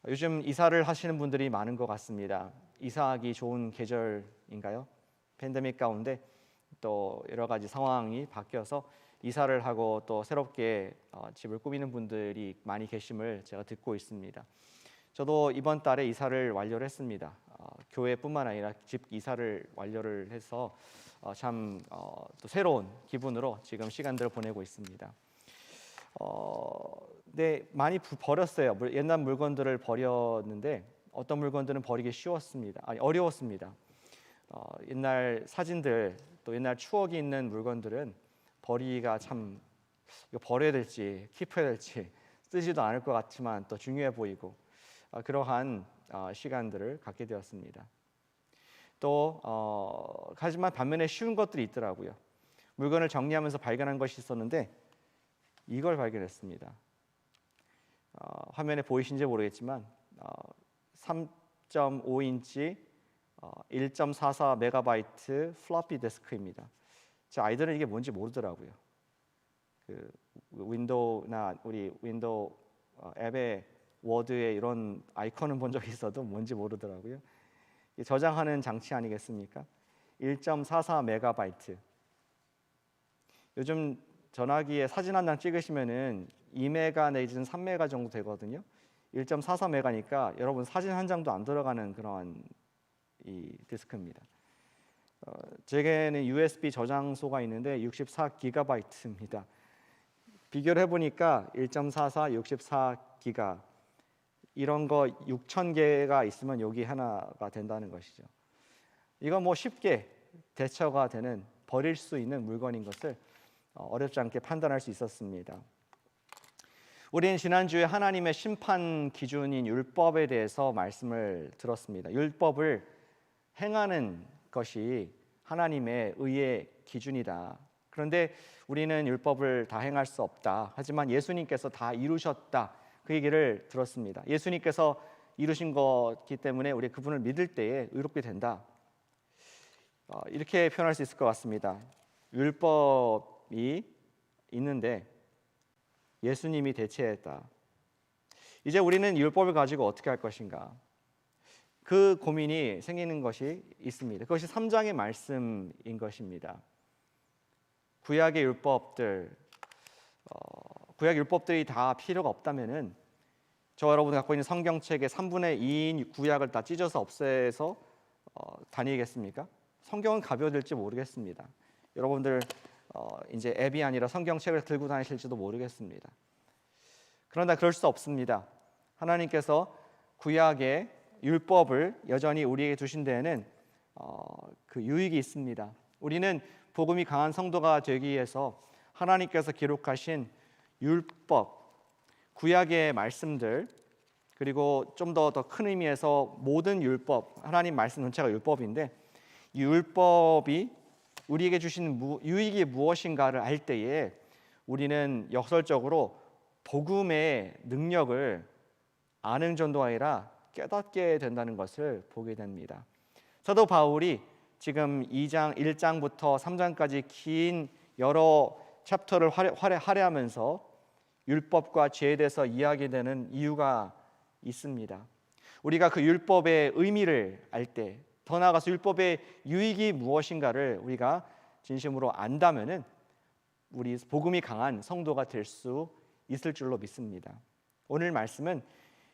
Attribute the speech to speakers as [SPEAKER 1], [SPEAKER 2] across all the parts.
[SPEAKER 1] 요즘 이사를 하시는 분들이 많은 것 같습니다. 이사하기 좋은 계절인가요? 팬데믹 가운데 또 여러 가지 상황이 바뀌어서 이사를 하고 또 새롭게 집을 꾸미는 분들이 많이 계심을 제가 듣고 있습니다. 저도 이번 달에 이사를 완료를 했습니다. 교회뿐만 아니라 집 이사를 완료를 해서 또 새로운 기분으로 지금 시간들을 보내고 있습니다. 네, 많이 버렸어요. 옛날 물건들을 버렸는데 어떤 물건들은 버리기 어려웠습니다. 옛날 사진들 또 옛날 추억이 있는 물건들은 버리기가 참 이거 버려야 될지 킵해야 될지 쓰지도 않을 것 같지만 또 중요해 보이고 그러한 시간들을 갖게 되었습니다. 또 하지만 반면에 쉬운 것들이 있더라고요. 물건을 정리하면서 발견한 것이 있었는데 이걸 발견했습니다. 화면에 보이신지 모르겠지만 3.5인치 1.44 메가바이트 플로피 디스크입니다. 제 아이들은 이게 뭔지 모르더라고요. 그 윈도우나 우리 윈도우 앱에 워드에 이런 아이콘은 본 적이 있어도 뭔지 모르더라고요. 저장하는 장치 아니겠습니까? 1.44 메가바이트. 요즘 전화기에 사진 한 장 찍으시면은 2메가 내지는 3메가 정도 되거든요. 1.44 메가니까 여러분 사진 한 장도 안 들어가는 그런 이 디스크입니다. 제게는 USB 저장소가 있는데 64기가바이트입니다. 비교를 해보니까 1.44, 64기가 이런 거 6,000개가 있으면 여기 하나가 된다는 것이죠. 이건 뭐 쉽게 대처가 되는 버릴 수 있는 물건인 것을 어렵지 않게 판단할 수 있었습니다. 우리는 지난주에 하나님의 심판 기준인 율법에 대해서 말씀을 들었습니다. 율법을 행하는 것이 하나님의 의의 기준이다. 그런데 우리는 율법을 다 행할 수 없다. 하지만 예수님께서 다 이루셨다. 그 얘기를 들었습니다. 예수님께서 이루신 것이기 때문에 우리 그분을 믿을 때에 의롭게 된다. 이렇게 표현할 수 있을 것 같습니다. 율법이 있는데 예수님이 대체했다. 이제 우리는 율법을 가지고 어떻게 할 것인가? 그 고민이 생기는 것이 있습니다. 그것이 3장의 말씀인 것입니다. 구약의 율법들, 구약 율법들이 다 필요가 없다면은 저 여러분이 갖고 있는 성경책의 3분의 2인 구약을 다 찢어서 없애서 다니겠습니까? 성경은 가벼워질지 모르겠습니다. 여러분들 이제 앱이 아니라 성경책을 들고 다니실지도 모르겠습니다. 그러나 그럴 수 없습니다. 하나님께서 구약의 율법을 여전히 우리에게 주신 데에는 그 유익이 있습니다. 우리는 복음이 강한 성도가 되기 위해서 하나님께서 기록하신 율법, 구약의 말씀들, 그리고 좀 더 큰 의미에서 모든 율법, 하나님 말씀 전체가 율법인데 이 율법이 우리에게 주신 유익이 무엇인가를 알 때에 우리는 역설적으로 복음의 능력을 아는 정도가 아니라 깨닫게 된다는 것을 보게 됩니다. 사도 바울이 지금 1장부터 3장까지 긴 여러 챕터를 할애하면서 율법과 죄에 대해서 이야기되는 이유가 있습니다. 우리가 그 율법의 의미를 알 때, 더 나아가서 율법의 유익이 무엇인가를 우리가 진심으로 안다면은 우리 복음이 강한 성도가 될 수 있을 줄로 믿습니다. 오늘 말씀은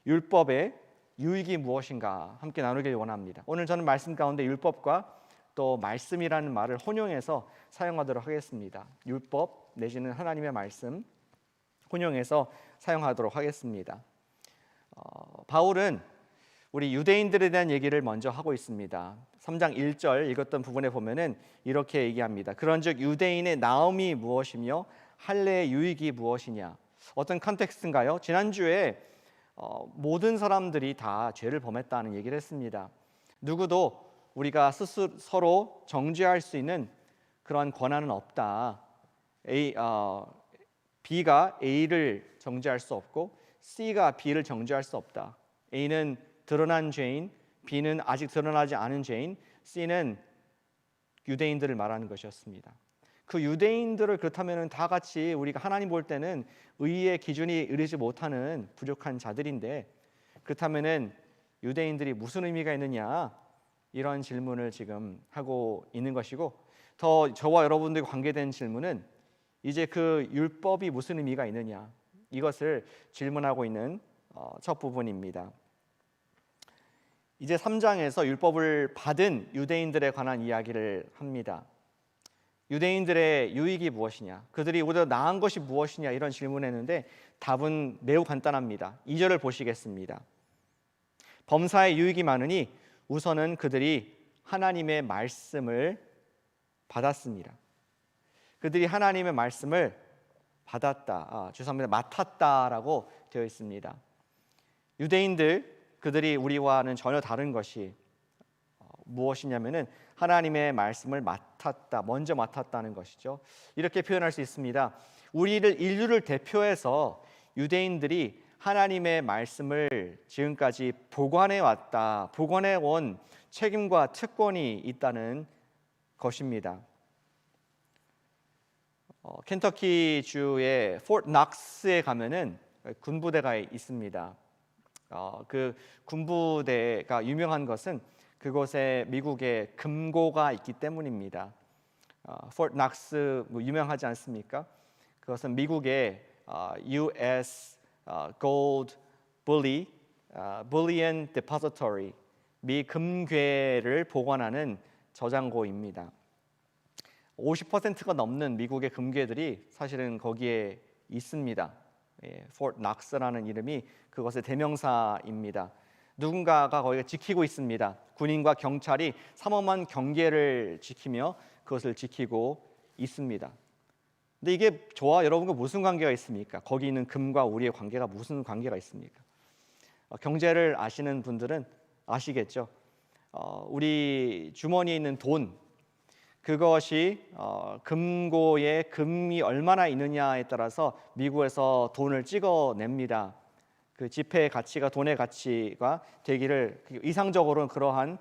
[SPEAKER 1] 율법의 유익이 무엇인가 함께 나누길 원합니다. 오늘 저는 말씀 가운데 율법과 또 말씀이라는 말을 혼용해서 사용하도록 하겠습니다. 율법 내지는 하나님의 말씀 혼용해서 사용하도록 하겠습니다. 바울은 우리 유대인들에 대한 얘기를 먼저 하고 있습니다. 3장 1절 읽었던 부분에 보면은 이렇게 얘기합니다. 그런즉 유대인의 나음이 무엇이며 할례의 유익이 무엇이냐? 어떤 컨텍스트인가요? 지난주에 모든 사람들이 다 죄를 범했다는 얘기를 했습니다. 누구도 우리가 스스로 서로 정죄할 수 있는 그런 권한은 없다. B가 A를 정죄할 수 없고 C가 B를 정죄할 수 없다. A는 드러난 죄인, B는 아직 드러나지 않은 죄인, C는 유대인들을 말하는 것이었습니다. 그 유대인들을 그렇다면 다 같이 우리가 하나님 볼 때는 의의 기준이 이르지 못하는 부족한 자들인데 그렇다면은 유대인들이 무슨 의미가 있느냐, 이런 질문을 지금 하고 있는 것이고, 더 저와 여러분들과 관계된 질문은 이제 그 율법이 무슨 의미가 있느냐, 이것을 질문하고 있는 첫 부분입니다. 이제 3장에서 율법을 받은 유대인들에 관한 이야기를 합니다. 유대인들의 유익이 무엇이냐, 그들이 오히려 나은 것이 무엇이냐, 이런 질문했는데 답은 매우 간단합니다. 2절을 보시겠습니다. 범사에 유익이 많으니 우선은 그들이 하나님의 말씀을 받았습니다. 그들이 하나님의 말씀을 받았다, 죄송합니다, 맡았다라고 되어 있습니다. 유대인들, 그들이 우리와는 전혀 다른 것이 무엇이냐면은 하나님의 말씀을 맡았다, 먼저 맡았다는 것이죠. 이렇게 표현할 수 있습니다. 인류를 대표해서 유대인들이 하나님의 말씀을 지금까지 보관해 온 책임과 특권이 있다는 것입니다. 켄터키 주의 포트 낙스에 가면은 군부대가 있습니다. 그 군부대가 유명한 것은 그곳에 미국의 금고가 있기 때문입니다. 포트 낙스 유명하지 않습니까? 그것은 미국의 U.S. Gold Bullion Depository, 미 금괴를 보관하는 저장고입니다. 50%가 넘는 미국의 금괴들이 사실은 거기에 있습니다. 포트 낙스라는 이름이 그것의 대명사입니다. 누군가가 거기가 지키고 있습니다. 군인과 경찰이 삼엄한 경계를 지키며 그것을 지키고 있습니다. 근데 이게 저와 여러분과 무슨 관계가 있습니까? 거기 있는 금과 우리의 관계가 무슨 관계가 있습니까? 경제를 아시는 분들은 아시겠죠. 우리 주머니에 있는 돈, 그것이 금고에 금이 얼마나 있느냐에 따라서 미국에서 돈을 찍어냅니다. 그 지폐의 가치가 돈의 가치가 되기를 이상적으로는 그러한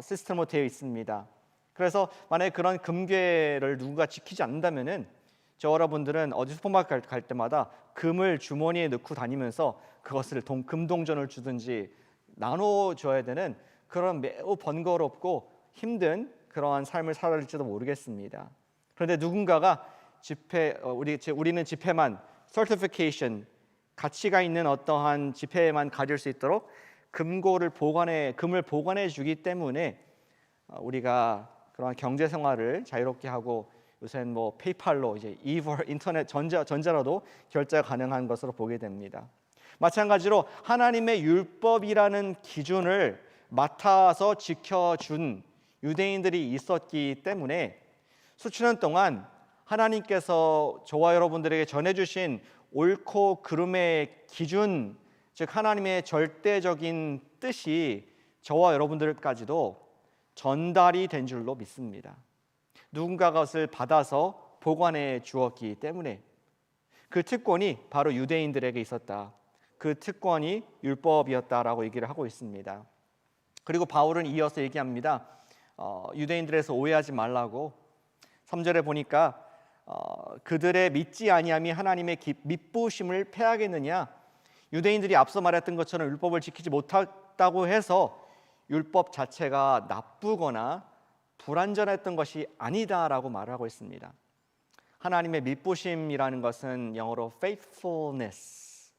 [SPEAKER 1] 시스템으로 되어 있습니다. 그래서 만약에 그런 금괴를 누군가 지키지 않는다면은 저 여러분들은 어디 슈퍼마켓 갈 때마다 금을 주머니에 넣고 다니면서 그것을 금동전을 주든지 나눠줘야 되는 그런 매우 번거롭고 힘든 그러한 삶을 살아갈지도 모르겠습니다. 그런데 누군가가 우리는 지폐만 certification, 가치가 있는 어떠한 지폐만 가질 수 있도록 금을 보관해 주기 때문에 우리가 그런 경제 생활을 자유롭게 하고, 요새는 페이팔로 이제 인터넷 전자로도 결제가 가능한 것으로 보게 됩니다. 마찬가지로 하나님의 율법이라는 기준을 맡아서 지켜준 유대인들이 있었기 때문에 수천 년 동안 하나님께서 저와 여러분들에게 전해주신 옳고 그름의 기준, 즉 하나님의 절대적인 뜻이 저와 여러분들까지도 전달이 된 줄로 믿습니다. 누군가가 그것을 받아서 보관해 주었기 때문에 그 특권이 바로 유대인들에게 있었다. 그 특권이 율법이었다라고 얘기를 하고 있습니다. 그리고 바울은 이어서 얘기합니다. 유대인들에서 오해하지 말라고. 3절에 보니까 그들의 믿지 아니함이 하나님의 미쁘심을 패하겠느냐. 유대인들이 앞서 말했던 것처럼 율법을 지키지 못했다고 해서 율법 자체가 나쁘거나 불완전했던 것이 아니다라고 말하고 있습니다. 하나님의 미쁘심이라는 것은 영어로 faithfulness,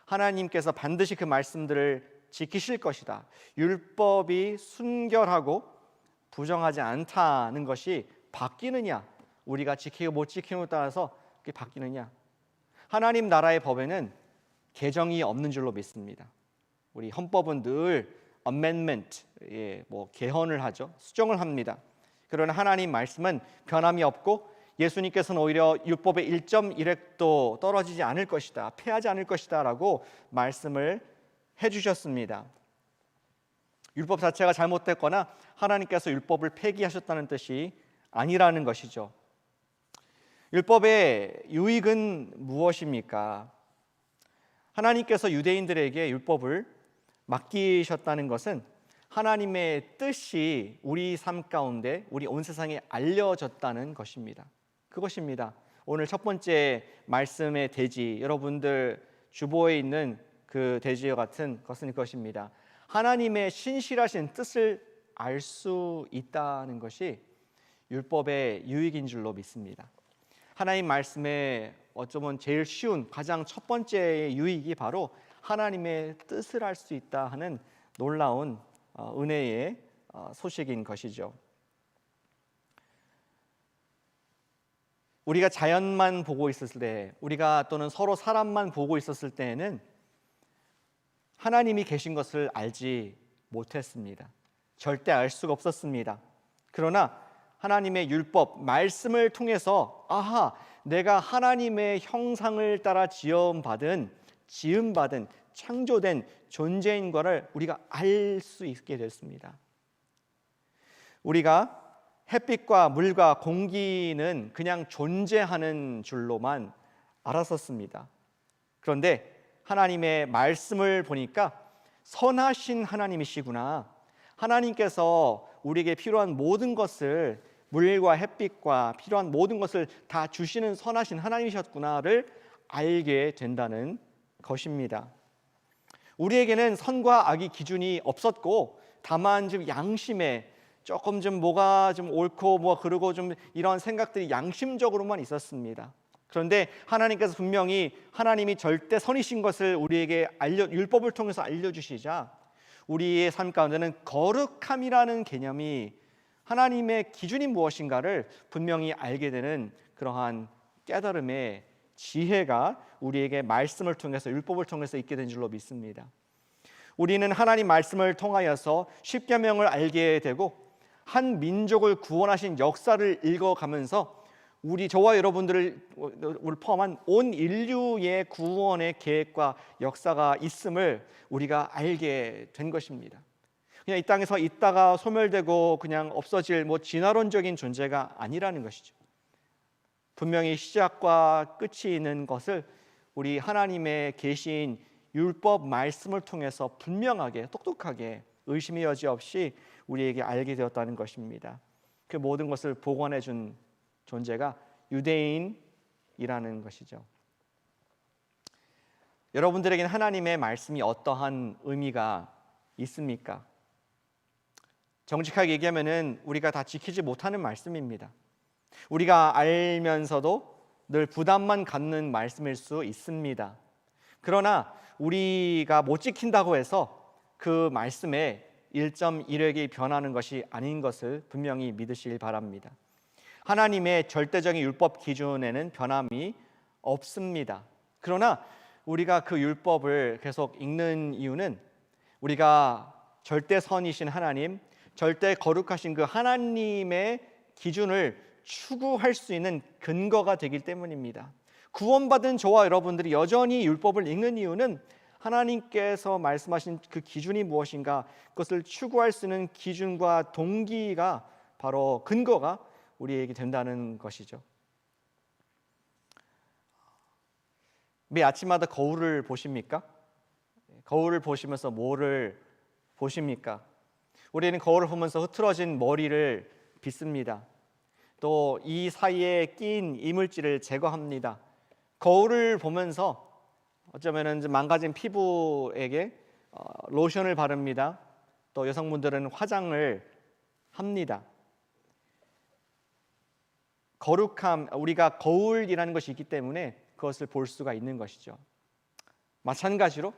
[SPEAKER 1] 하나님께서 반드시 그 말씀들을 지키실 것이다. 율법이 순결하고 부정하지 않다는 것이 바뀌느냐, 우리가 지키고 못 지키느냐에 따라서 그게 바뀌느냐. 하나님 나라의 법에는 개정이 없는 줄로 믿습니다. 우리 헌법은 늘 amendment, 개헌을 하죠. 수정을 합니다. 그러나 하나님 말씀은 변함이 없고 예수님께서는 오히려 율법의 1.1획도 떨어지지 않을 것이다, 패하지 않을 것이다 라고 말씀을 해주셨습니다. 율법 자체가 잘못됐거나 하나님께서 율법을 폐기하셨다는 뜻이 아니라는 것이죠. 율법의 유익은 무엇입니까? 하나님께서 유대인들에게 율법을 맡기셨다는 것은 하나님의 뜻이 우리 삶 가운데, 우리 온 세상에 알려졌다는 것입니다. 그것입니다. 오늘 첫 번째 말씀의 대지, 여러분들 주보에 있는 그 돼지와 같은 것은 것입니다. 하나님의 신실하신 뜻을 알 수 있다는 것이 율법의 유익인 줄로 믿습니다. 하나님 말씀에 어쩌면 제일 쉬운 가장 첫 번째의 유익이 바로 하나님의 뜻을 알 수 있다 하는 놀라운 은혜의 소식인 것이죠. 우리가 자연만 보고 있었을 때, 우리가 또는 서로 사람만 보고 있었을 때에는 하나님이 계신 것을 알지 못했습니다. 절대 알 수가 없었습니다. 그러나 하나님의 율법, 말씀을 통해서 아하, 내가 하나님의 형상을 따라 지음받은, 창조된 존재인 것을 우리가 알 수 있게 됐습니다. 우리가 햇빛과 물과 공기는 그냥 존재하는 줄로만 알았었습니다. 그런데 하나님의 말씀을 보니까 선하신 하나님이시구나. 하나님께서 우리에게 필요한 모든 것을, 물과 햇빛과 필요한 모든 것을 다 주시는 선하신 하나님이셨구나를 알게 된다는 것입니다. 우리에게는 선과 악의 기준이 없었고, 다만 좀 양심에 조금 좀 뭐가 좀 옳고 뭐 그러고 좀 이런 생각들이 양심적으로만 있었습니다. 그런데 하나님께서 분명히 하나님이 절대 선이신 것을 우리에게 율법을 통해서 알려주시자 우리의 삶 가운데는 거룩함이라는 개념이, 하나님의 기준이 무엇인가를 분명히 알게 되는 그러한 깨달음의 지혜가 우리에게 말씀을 통해서, 율법을 통해서 있게 된 줄로 믿습니다. 우리는 하나님 말씀을 통하여서 십계명을 알게 되고 한 민족을 구원하신 역사를 읽어가면서 저와 여러분들을 포함한 온 인류의 구원의 계획과 역사가 있음을 우리가 알게 된 것입니다. 그냥 이 땅에서 있다가 소멸되고 그냥 없어질 진화론적인 존재가 아니라는 것이죠. 분명히 시작과 끝이 있는 것을 우리 하나님의 계신 율법 말씀을 통해서 분명하게, 똑똑하게, 의심의 여지 없이 우리에게 알게 되었다는 것입니다. 그 모든 것을 복원해 준 존재가 유대인이라는 것이죠. 여러분들에게는 하나님의 말씀이 어떠한 의미가 있습니까? 정직하게 얘기하면은 우리가 다 지키지 못하는 말씀입니다. 우리가 알면서도 늘 부담만 갖는 말씀일 수 있습니다. 그러나 우리가 못 지킨다고 해서 그 말씀에 1.1획이 변하는 것이 아닌 것을 분명히 믿으시길 바랍니다. 하나님의 절대적인 율법 기준에는 변함이 없습니다. 그러나 우리가 그 율법을 계속 읽는 이유는 우리가 절대 선이신 하나님, 절대 거룩하신 그 하나님의 기준을 추구할 수 있는 근거가 되기 때문입니다. 구원받은 저와 여러분들이 여전히 율법을 읽는 이유는 하나님께서 말씀하신 그 기준이 무엇인가, 그것을 추구할 수 있는 기준과 동기가, 바로 근거가 우리에게 된다는 것이죠. 매 아침마다 거울을 보십니까? 거울을 보시면서 뭐를 보십니까? 우리는 거울을 보면서 흐트러진 머리를 빗습니다. 또 이 사이에 낀 이물질을 제거합니다. 거울을 보면서 어쩌면은 망가진 피부에게 로션을 바릅니다. 또 여성분들은 화장을 합니다. 거룩함, 우리가 거울이라는 것이 있기 때문에 그것을 볼 수가 있는 것이죠. 마찬가지로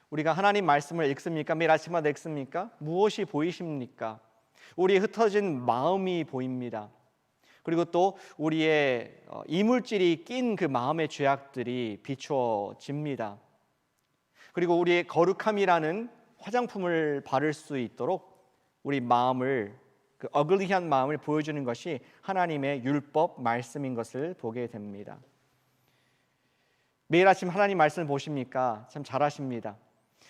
[SPEAKER 1] 우리가 하나님 말씀을 읽습니까? 매일 아침마다 읽습니까? 무엇이 보이십니까? 우리의 흩어진 마음이 보입니다. 그리고 또 우리의 이물질이 낀 그 마음의 죄악들이 비추어집니다. 그리고 우리의 거룩함이라는 화장품을 바를 수 있도록 우리 마음을, 그 어글리한 마음을 보여주는 것이 하나님의 율법 말씀인 것을 보게 됩니다. 매일 아침 하나님 말씀을 보십니까? 참 잘하십니다.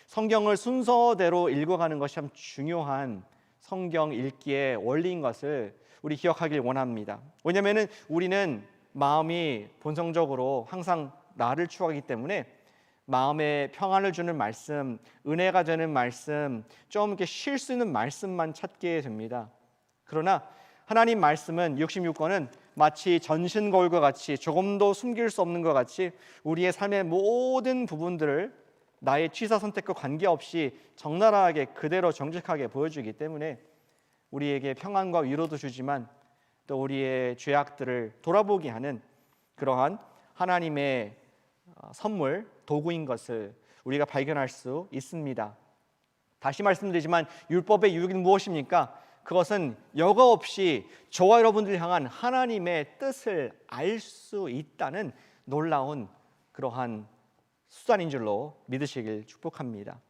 [SPEAKER 1] 성경을 순서대로 읽어가는 것이 참 중요한 성경 읽기의 원리인 것을 우리 기억하길 원합니다. 왜냐하면 우리는 마음이 본성적으로 항상 나를 추구하기 때문에 마음에 평안을 주는 말씀, 은혜가 되는 말씀, 좀 이렇게 쉴 수 있는 말씀만 찾게 됩니다. 그러나 하나님 말씀은 66권은 마치 전신 거울과 같이, 조금도 숨길 수 없는 것 같이 우리의 삶의 모든 부분들을 나의 취사 선택과 관계없이 적나라하게 그대로 정직하게 보여주기 때문에 우리에게 평안과 위로도 주지만 또 우리의 죄악들을 돌아보게 하는 그러한 하나님의 선물, 도구인 것을 우리가 발견할 수 있습니다. 다시 말씀드리지만 율법의 유익은 무엇입니까? 그것은 여과 없이 저와 여러분들 향한 하나님의 뜻을 알 수 있다는 놀라운 그러한 수단인 줄로 믿으시길 축복합니다.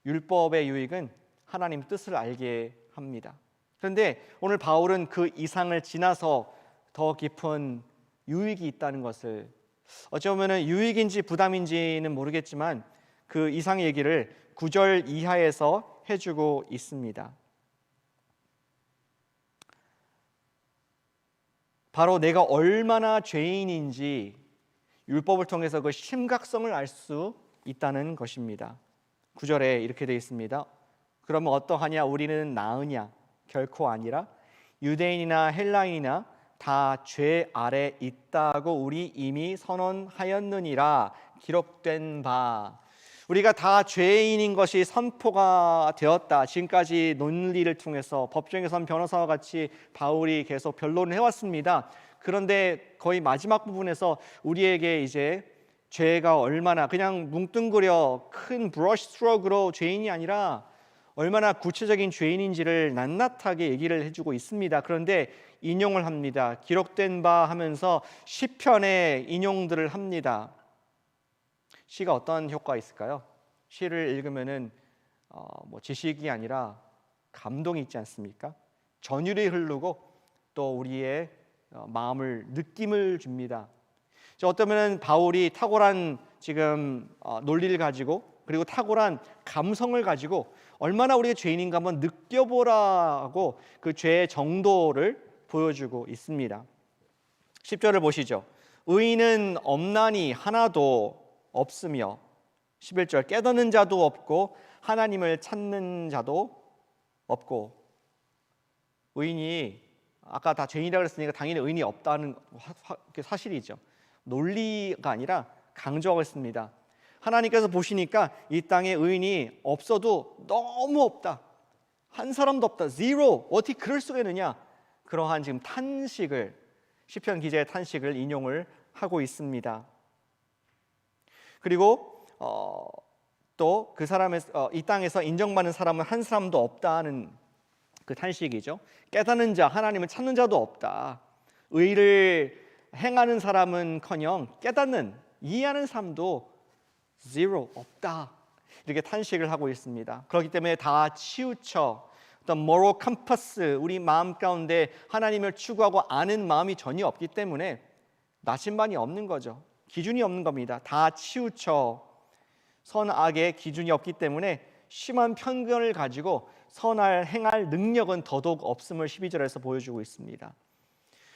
[SPEAKER 1] 율법의 유익은 하나님 뜻을 알게 합니다. 그런데 오늘 바울은 그 이상을 지나서 더 깊은 유익이 있다는 것을, 어쩌면 유익인지 부담인지는 모르겠지만 그 이상의 얘기를 9절 이하에서 해주고 있습니다. 바로 내가 얼마나 죄인인지 율법을 통해서 그 심각성을 알 수 있다는 것입니다. 9절에 이렇게 되어 있습니다. 그러면 어떠하냐? 우리는 나으냐? 결코 아니라 유대인이나 헬라인이나 다 죄 아래 있다고 우리 이미 선언하였느니라. 기록된 바, 우리가 다 죄인인 것이 선포가 되었다. 지금까지 논리를 통해서 법정에선 변호사와 같이 바울이 계속 변론을 해왔습니다. 그런데 거의 마지막 부분에서 우리에게 이제 죄가 얼마나 그냥 뭉뚱그려 큰 브러쉬 스트로크로 죄인이 아니라 얼마나 구체적인 죄인인지를 낱낱하게 얘기를 해주고 있습니다. 그런데 인용을 합니다. 기록된 바 하면서 시편의 인용들을 합니다. 시가 어떤 효과가 있을까요? 시를 읽으면은 지식이 아니라 감동이 있지 않습니까? 전율이 흐르고 또 우리의 마음을 느낌을 줍니다. 어쩌면 바울이 탁월한 지금 논리를 가지고 그리고 탁월한 감성을 가지고 얼마나 우리가 죄인인가 한번 느껴보라고 그 죄의 정도를 보여주고 있습니다. 10절을 보시죠. 의인은 없나니 하나도 없으며, 11절 깨닫는 자도 없고 하나님을 찾는 자도 없고. 의인이 아까 다 죄인이라고 했으니까 당연히 의인이 없다는 사실이죠. 논리가 아니라 강조하고 있습니다. 하나님께서 보시니까 이 땅에 의인이 없어도 너무 없다. 한 사람도 없다. 제로. 어떻게 그럴 수가 있느냐. 그러한 지금 탄식을, 시편 기자의 탄식을 인용을 하고 있습니다. 그리고 또 그 사람의 이 땅에서 인정받는 사람은 한 사람도 없다는 그 탄식이죠. 깨닫는 자, 하나님을 찾는 자도 없다. 의를 행하는 사람은커녕 깨닫는, 이해하는 사람도 zero, 없다. 이렇게 탄식을 하고 있습니다. 그렇기 때문에 다 치우쳐 어떤 moral compass, 우리 마음 가운데 하나님을 추구하고 아는 마음이 전혀 없기 때문에 나침반이 없는 거죠. 기준이 없는 겁니다. 다 치우쳐 선악의 기준이 없기 때문에 심한 편견을 가지고 선할 행할 능력은 더더욱 없음을 12절에서 보여주고 있습니다.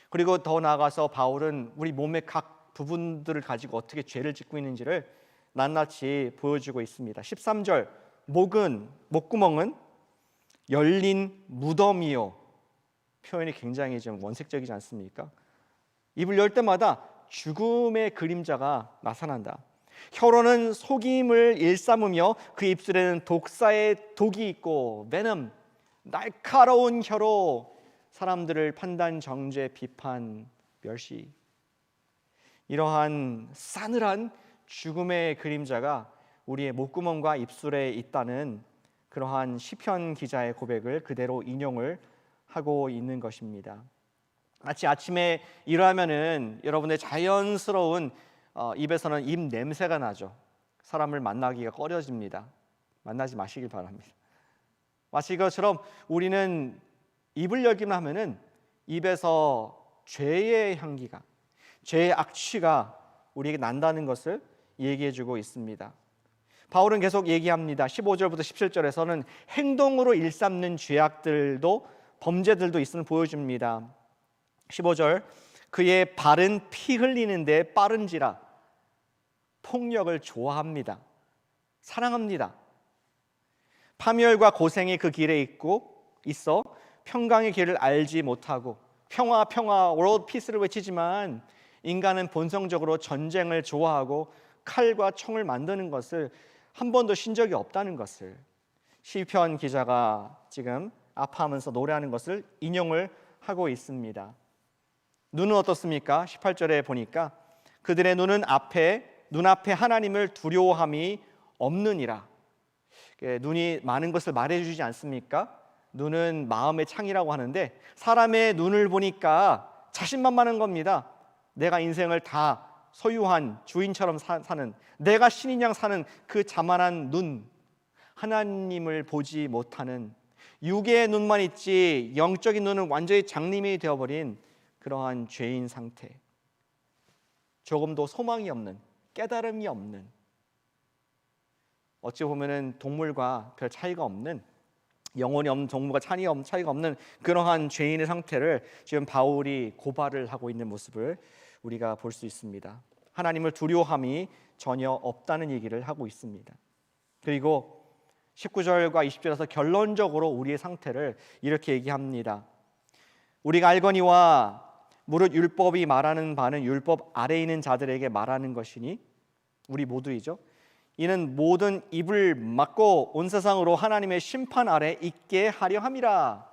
[SPEAKER 1] 그리고 더 나아가서 바울은 우리 몸의 각 부분들을 가지고 어떻게 죄를 짓고 있는지를 낱낱이 보여주고 있습니다. 13절 목구멍은 열린 무덤이요. 표현이 굉장히 좀 원색적이지 않습니까? 입을 열 때마다 죽음의 그림자가 나타난다. 혀로는 속임을 일삼으며 그 입술에는 독사의 독이 있고 venom, 날카로운 혀로 사람들을 판단, 정죄, 비판, 멸시. 이러한 싸늘한 죽음의 그림자가 우리의 목구멍과 입술에 있다는 그러한 시편 기자의 고백을 그대로 인용을 하고 있는 것입니다. 마치 아침에 일어나면은 여러분의 자연스러운 입에서는 입 냄새가 나죠. 사람을 만나기가 꺼려집니다. 만나지 마시길 바랍니다. 마치 이것처럼 우리는 입을 열기만 하면은 입에서 죄의 향기가, 죄의 악취가 우리에게 난다는 것을 얘기해주고 있습니다. 바울은 계속 얘기합니다. 15절부터 17절에서는 행동으로 일삼는 죄악들도 범죄들도 있음을 보여줍니다. 15절 그의 발은 피 흘리는데 빠른지라. 폭력을 좋아합니다. 사랑합니다. 파멸과 고생이 그 길에 있어 평강의 길을 알지 못하고 평화 월드 피스를 외치지만 인간은 본성적으로 전쟁을 좋아하고 칼과 총을 만드는 것을 한 번도 신 적이 없다는 것을 시편 기자가 지금 아파하면서 노래하는 것을 인용을 하고 있습니다. 눈은 어떻습니까? 18절에 보니까 그들의 눈앞에 하나님을 두려워함이 없느니라. 눈이 많은 것을 말해주지 않습니까? 눈은 마음의 창이라고 하는데 사람의 눈을 보니까 자신만만한 겁니다. 내가 인생을 다 소유한 주인처럼 사는, 내가 신인 양 사는 그 자만한 눈, 하나님을 보지 못하는, 육의 눈만 있지 영적인 눈은 완전히 장님이 되어버린 그러한 죄인 상태, 조금도 소망이 없는, 깨달음이 없는, 어찌 보면은 동물과 별 차이가 없는, 영혼이 없는 동물과 차이가 없는 그러한 죄인의 상태를 지금 바울이 고발을 하고 있는 모습을 우리가 볼 수 있습니다. 하나님을 두려워함이 전혀 없다는 얘기를 하고 있습니다. 그리고 19절과 20절에서 결론적으로 우리의 상태를 이렇게 얘기합니다. 우리가 알거니와 무릇 율법이 말하는 바는 율법 아래에 있는 자들에게 말하는 것이니, 우리 모두이죠. 이는 모든 입을 막고 온 세상으로 하나님의 심판 아래 있게 하려 함이라.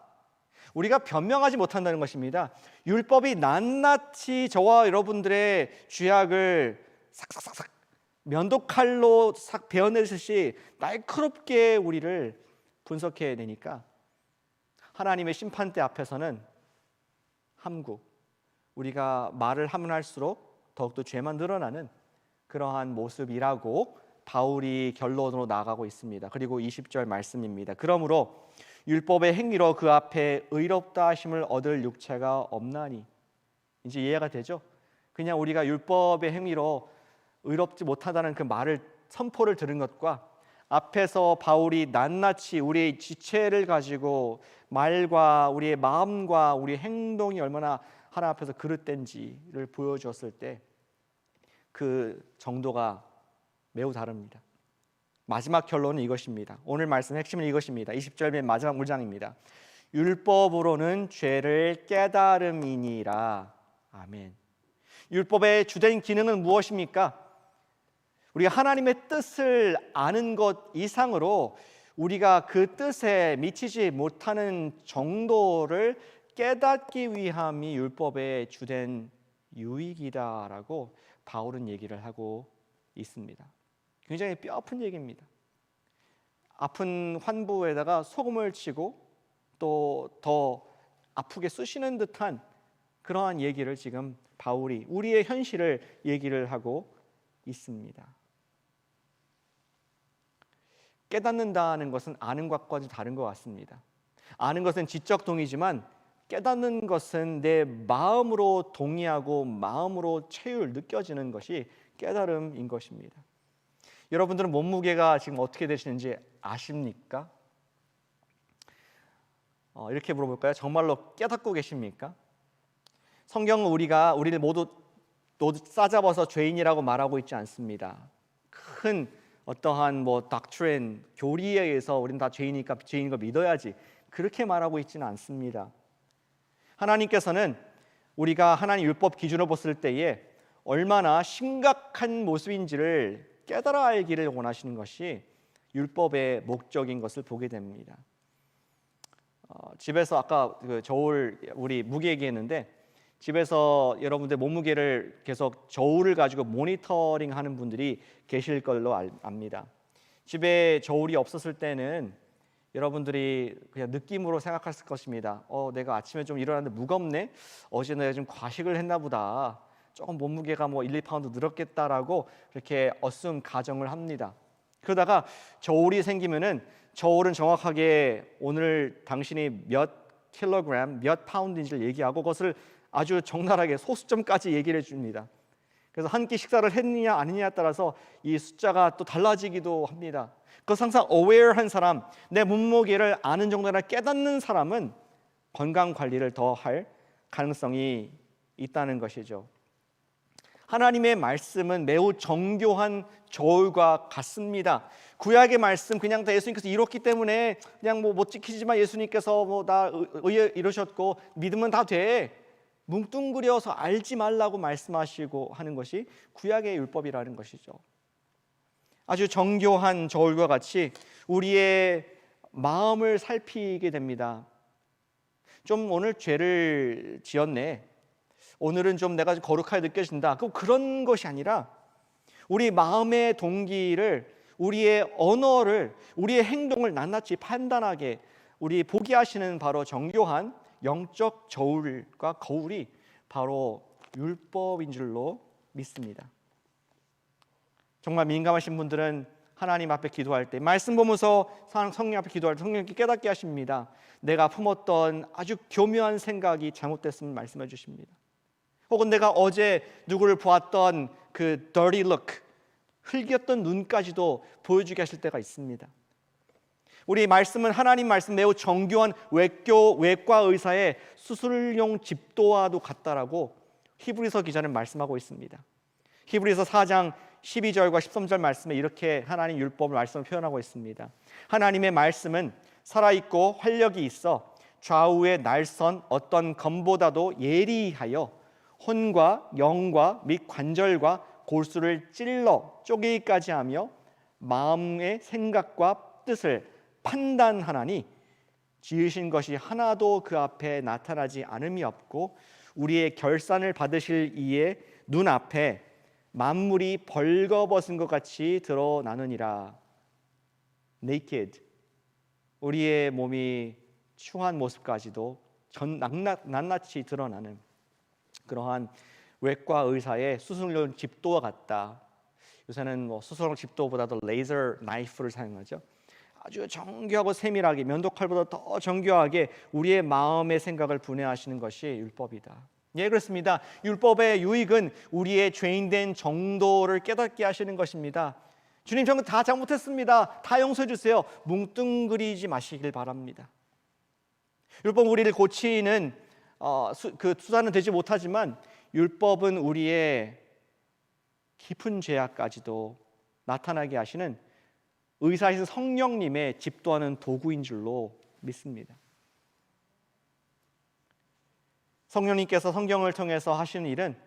[SPEAKER 1] 우리가 변명하지 못한다는 것입니다. 율법이 낱낱이 저와 여러분들의 죄악을 삭삭삭삭 면도칼로 싹 베어내듯이 날카롭게 우리를 분석해내니까 하나님의 심판대 앞에서는 함구, 우리가 말을 하면 할수록 더욱더 죄만 늘어나는 그러한 모습이라고 바울이 결론으로 나아가고 있습니다. 그리고 20절 말씀입니다. 그러므로 율법의 행위로 그 앞에 의롭다 하심을 얻을 육체가 없나니. 이제 이해가 되죠? 그냥 우리가 율법의 행위로 의롭지 못하다는 그 말을, 선포를 들은 것과 앞에서 바울이 낱낱이 우리의 지체를 가지고 말과 우리의 마음과 우리의 행동이 얼마나 하나님 앞에서 그릇된지를 보여주었을 때 그 정도가 매우 다릅니다. 마지막 결론은 이것입니다. 오늘 말씀 핵심은 이것입니다. 20절 맨 마지막 문장입니다. 율법으로는 죄를 깨달음이니라. 아멘. 율법의 주된 기능은 무엇입니까? 우리가 하나님의 뜻을 아는 것 이상으로 우리가 그 뜻에 미치지 못하는 정도를 깨닫기 위함이 율법의 주된 유익이다라고 바울은 얘기를 하고 있습니다. 굉장히 뼈아픈 얘기입니다. 아픈 환부에다가 소금을 치고 또 더 아프게 쑤시는 듯한 그러한 얘기를 지금 바울이 우리의 현실을 얘기를 하고 있습니다. 깨닫는다는 것은 아는 것과는 다른 것 같습니다. 아는 것은 지적 동의지만 깨닫는 것은 내 마음으로 동의하고 마음으로 체율, 느껴지는 것이 깨달음인 것입니다. 여러분들은 몸무게가 지금 어떻게 되시는지 아십니까? 이렇게 물어볼까요? 정말로 깨닫고 계십니까? 성경은 우리를 모두 싸잡아서 죄인이라고 말하고 있지 않습니다. 큰 어떠한 닥트린, 교리에 의해서 우리는 다 죄인이니까 죄인인 걸 믿어야지, 그렇게 말하고 있지는 않습니다. 하나님께서는 우리가 하나님 율법 기준으로 봤을 때에 얼마나 심각한 모습인지를 깨달아 알기를 원하시는 것이 율법의 목적인 것을 보게 됩니다. 집에서 아까 저울 우리 무게 얘기했는데, 집에서 여러분들 몸무게를 계속 저울을 가지고 모니터링 하는 분들이 계실 걸로 압니다. 집에 저울이 없었을 때는 여러분들이 그냥 느낌으로 생각했을 것입니다. 내가 아침에 좀 일어났는데 무겁네? 어제 내가 좀 과식을 했나 보다. 조금 몸무게가 1, 2파운드 늘었겠다라고 이렇게 가정을 합니다. 그러다가 저울이 생기면은 저울은 정확하게 오늘 당신이 몇 킬로그램, 몇 파운드인지를 얘기하고 그것을 아주 적나라하게 소수점까지 얘기를 해줍니다. 그래서 한 끼 식사를 했느냐 아니냐에 따라서 이 숫자가 또 달라지기도 합니다. 그것은 항상 aware한 사람, 내 몸무게를 아는 정도나 깨닫는 사람은 건강 관리를 더 할 가능성이 있다는 것이죠. 하나님의 말씀은 매우 정교한 저울과 같습니다. 구약의 말씀 그냥 다 예수님께서 이렇기 때문에 그냥 못 지키지만 예수님께서 다 이루셨고 믿으면 다 돼, 뭉뚱그려서 알지 말라고 말씀하시고 하는 것이 구약의 율법이라는 것이죠. 아주 정교한 저울과 같이 우리의 마음을 살피게 됩니다. 좀 오늘 죄를 지었네, 오늘은 좀 내가 거룩하게 느껴진다, 그런 것이 아니라 우리 마음의 동기를, 우리의 언어를, 우리의 행동을 낱낱이 판단하게 우리 보게 하시는 바로 정교한 영적 저울과 거울이 바로 율법인 줄로 믿습니다. 정말 민감하신 분들은 하나님 앞에 기도할 때, 말씀 보면서 성령 앞에 기도할 때 성령님께 깨닫게 하십니다. 내가 품었던 아주 교묘한 생각이 잘못됐으면 말씀해 주십니다. 혹은 내가 어제 누구를 보았던 그 dirty look, 흘겼던 눈까지도 보여주게 하실 때가 있습니다. 우리 말씀은 하나님 말씀 매우 정교한 외과 의사의 수술용 집도와도 같다라고 히브리서 기자는 말씀하고 있습니다. 히브리서 4장 12절과 13절 말씀에 이렇게 하나님 율법을 말씀을 표현하고 있습니다. 하나님의 말씀은 살아있고 활력이 있어 좌우의 날선 어떤 검보다도 예리하여 혼과 영과 및 관절과 골수를 찔러 쪼개기까지 하며 마음의 생각과 뜻을 판단하나니 지으신 것이 하나도 그 앞에 나타나지 않음이 없고 우리의 결산을 받으실 이의 눈앞에 만물이 벌거벗은 것 같이 드러나느니라. naked, 우리의 몸이 추한 모습까지도 낱낱이 드러나는 그러한 외과 의사의 수술용 집도와 같다. 요새는 수술용 집도보다도 레이저 나이프를 사용하죠. 아주 정교하고 세밀하게, 면도칼보다 더 정교하게 우리의 마음의 생각을 분해하시는 것이 율법이다. 예, 그렇습니다. 율법의 유익은 우리의 죄인된 정도를 깨닫게 하시는 것입니다. 주님, 저는 다 잘못했습니다, 다 용서해 주세요, 뭉뚱그리지 마시길 바랍니다. 율법은 우리를 고치는 그 수단은 되지 못하지만 율법은 우리의 깊은 죄악까지도 나타나게 하시는 의사이신 성령님의 집도하는 도구인 줄로 믿습니다. 성령님께서 성경을 통해서 하시는 일은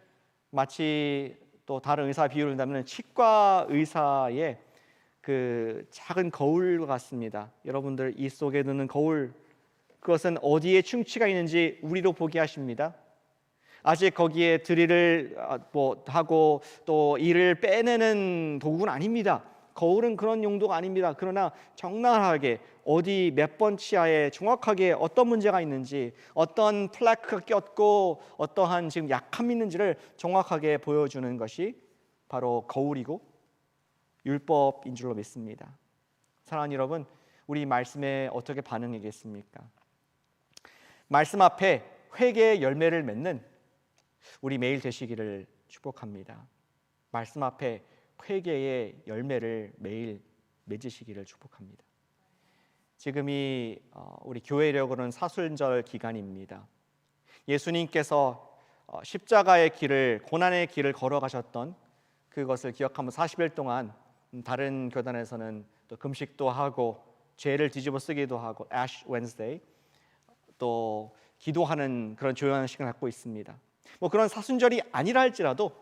[SPEAKER 1] 마치 또 다른 의사 비유를 한다면 치과 의사의 그 작은 거울 같습니다. 여러분들 이 속에 드는 거울, 그것은 어디에 충치가 있는지 우리로 보게 하십니다. 아직 거기에 드릴을 하고 또 이를 빼내는 도구는 아닙니다. 거울은 그런 용도가 아닙니다. 그러나 적나라하게 어디 몇 번 치아에 정확하게 어떤 문제가 있는지, 어떤 플래크가 꼈고 어떠한 지금 약함이 있는지를 정확하게 보여주는 것이 바로 거울이고 율법인 줄로 믿습니다. 사랑하는 여러분, 우리 말씀에 어떻게 반응하겠습니까? 말씀 앞에 회개의 열매를 맺는 우리 매일 되시기를 축복합니다. 말씀 앞에 회개의 열매를 매일 맺으시기를 축복합니다. 지금이 우리 교회력으로는 사순절 기간입니다. 예수님께서 십자가의 길을, 고난의 길을 걸어가셨던 그것을 기억하며 40일 동안 다른 교단에서는 또 금식도 하고 죄를 뒤집어 쓰기도 하고 Ash Wednesday, 또 기도하는 그런 조용한 시간을 갖고 있습니다. 그런 사순절이 아니라 할지라도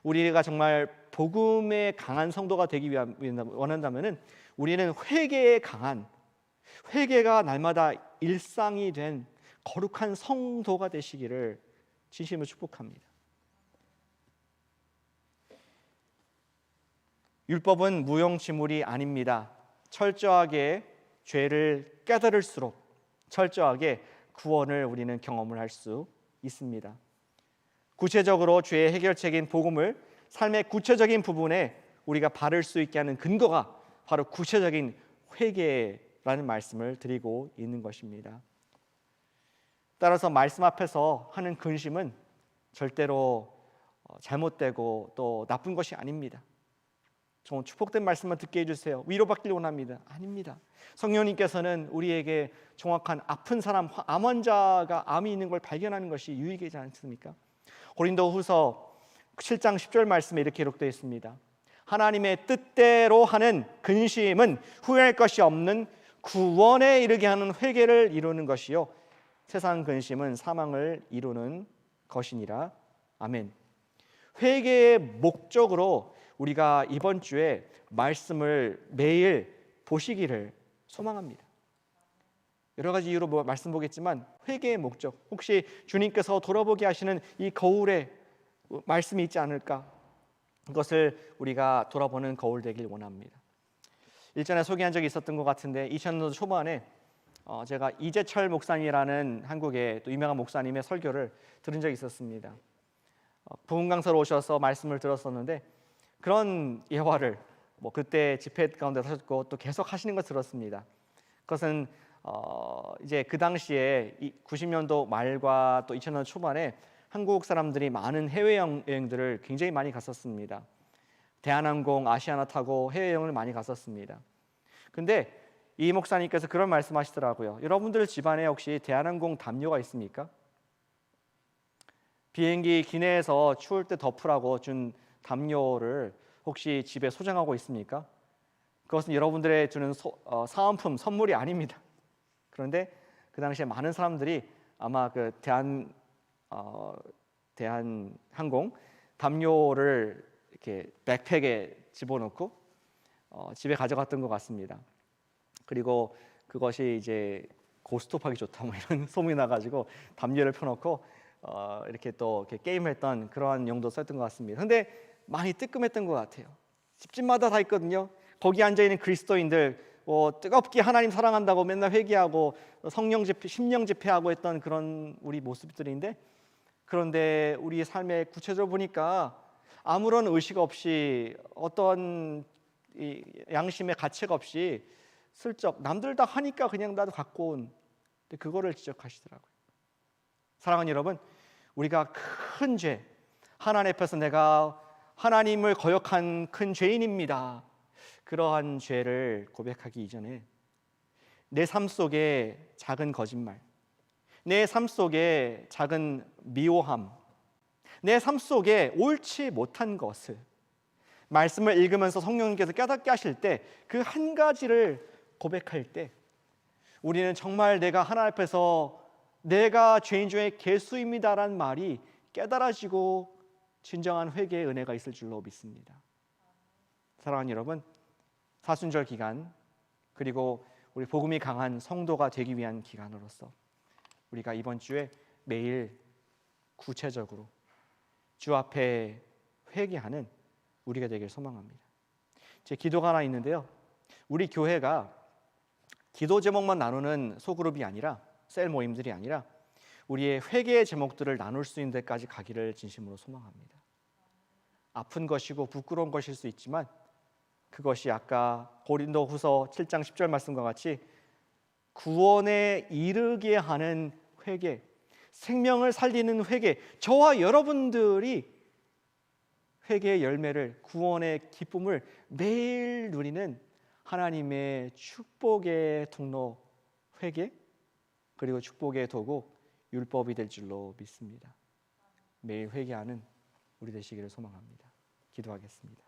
[SPEAKER 1] 우리가 정말 복음에 강한 성도가 되기 원한다면은 우리는 회개에 강한, 회개가 날마다 일상이 된 거룩한 성도가 되시기를 진심으로 축복합니다. 율법은 무용지물이 아닙니다. 철저하게 죄를 깨달을수록 철저하게 구원을 우리는 경험을 할 수 있습니다. 구체적으로 죄의 해결책인 복음을 삶의 구체적인 부분에 우리가 바를 수 있게 하는 근거가 바로 구체적인 회개라는 말씀을 드리고 있는 것입니다. 따라서 말씀 앞에서 하는 근심은 절대로 잘못되고 또 나쁜 것이 아닙니다. 좀 축복된 말씀만 듣게 해주세요, 위로받길 원합니다. 아닙니다. 성령님께서는 우리에게 정확한 아픈 사람, 암 환자가 암이 있는 걸 발견하는 것이 유익이지 않습니까? 고린도후서 7장 10절 말씀에 이렇게 기록되어 있습니다. 하나님의 뜻대로 하는 근심은 후회할 것이 없는 구원에 이르게 하는 회개를 이루는 것이요 세상 근심은 사망을 이루는 것이니라. 아멘. 회개의 목적으로 우리가 이번 주에 말씀을 매일 보시기를 소망합니다. 여러 가지 이유로 말씀 보겠지만 회개의 목적, 혹시 주님께서 돌아보게 하시는 이 거울에 말씀이 있지 않을까? 그것을 우리가 돌아보는 거울 되길 원합니다. 일전에 소개한 적이 있었던 것 같은데 2000년도 초반에 제가 이재철 목사님이라는 한국의 또 유명한 목사님의 설교를 들은 적이 있었습니다. 부흥 강사로 오셔서 말씀을 들었었는데 그런 예화를 그때 집회 가운데 하셨고 또 계속 하시는 걸 들었습니다. 그것은 이제 그 당시에 90년도 말과 또 2000년 초반에 한국 사람들이 많은 해외 여행들을 굉장히 많이 갔었습니다. 대한항공, 아시아나 타고 해외 여행을 많이 갔었습니다. 근데 이 목사님께서 그런 말씀하시더라고요. 여러분들 집안에 혹시 대한항공 담요가 있습니까? 비행기 기내에서 추울 때 덮으라고 준 담요를 혹시 집에 소장하고 있습니까? 그것은 여러분들의 주는 사은품, 선물이 아닙니다. 그런데 그 당시에 많은 사람들이 아마 그 대한항공 담요를 이렇게 백팩에 집어넣고 집에 가져갔던 것 같습니다. 그리고 그것이 이제 고스톱하기 좋다 뭐 이런 소문이 나가지고 담요를 펴놓고 이렇게 또 이렇게 게임했던 그러한 용도 썼던 것 같습니다. 근데 많이 뜨끔했던 것 같아요. 집집마다 다 있거든요. 거기 앉아 있는 그리스도인들 뜨겁게 하나님 사랑한다고 맨날 회개하고 성령 집회, 심령 집회하고 했던 그런 우리 모습들인데, 그런데 우리의 삶에 구체적으로 보니까 아무런 의식 없이 어떤 양심의 가책 없이 슬쩍 남들 다 하니까 그냥 나도 갖고 온, 그거를 지적하시더라고요. 사랑하는 여러분, 우리가 큰 죄, 하나님 앞에서 내가 하나님을 거역한 큰 죄인입니다. 그러한 죄를 고백하기 이전에 내 삶 속에 작은 거짓말, 내 삶 속에 작은 미워함, 내 삶 속에 옳지 못한 것을 말씀을 읽으면서 성령님께서 깨닫게 하실 때 그 한 가지를 고백할 때 우리는 정말 내가 하나님 앞에서 내가 죄인 중에 괴수입니다라는 말이 깨달아지고 진정한 회개의 은혜가 있을 줄로 믿습니다. 사랑하는 여러분, 사순절 기간 그리고 우리 복음이 강한 성도가 되기 위한 기간으로서 우리가 이번 주에 매일 구체적으로 주 앞에 회개하는 우리가 되길 소망합니다. 제 기도가 하나 있는데요. 우리 교회가 기도 제목만 나누는 소그룹이 아니라 셀 모임들이 아니라 우리의 회개의 제목들을 나눌 수 있는 데까지 가기를 진심으로 소망합니다. 아픈 것이고 부끄러운 것일 수 있지만 그것이 아까 고린도후서 7장 10절 말씀과 같이 구원에 이르게 하는 회개, 생명을 살리는 회개, 저와 여러분들이 회개의 열매를, 구원의 기쁨을 매일 누리는 하나님의 축복의 통로 회개, 그리고 축복의 도구 율법이 될 줄로 믿습니다. 매일 회개하는 우리 되시기를 소망합니다. 기도하겠습니다.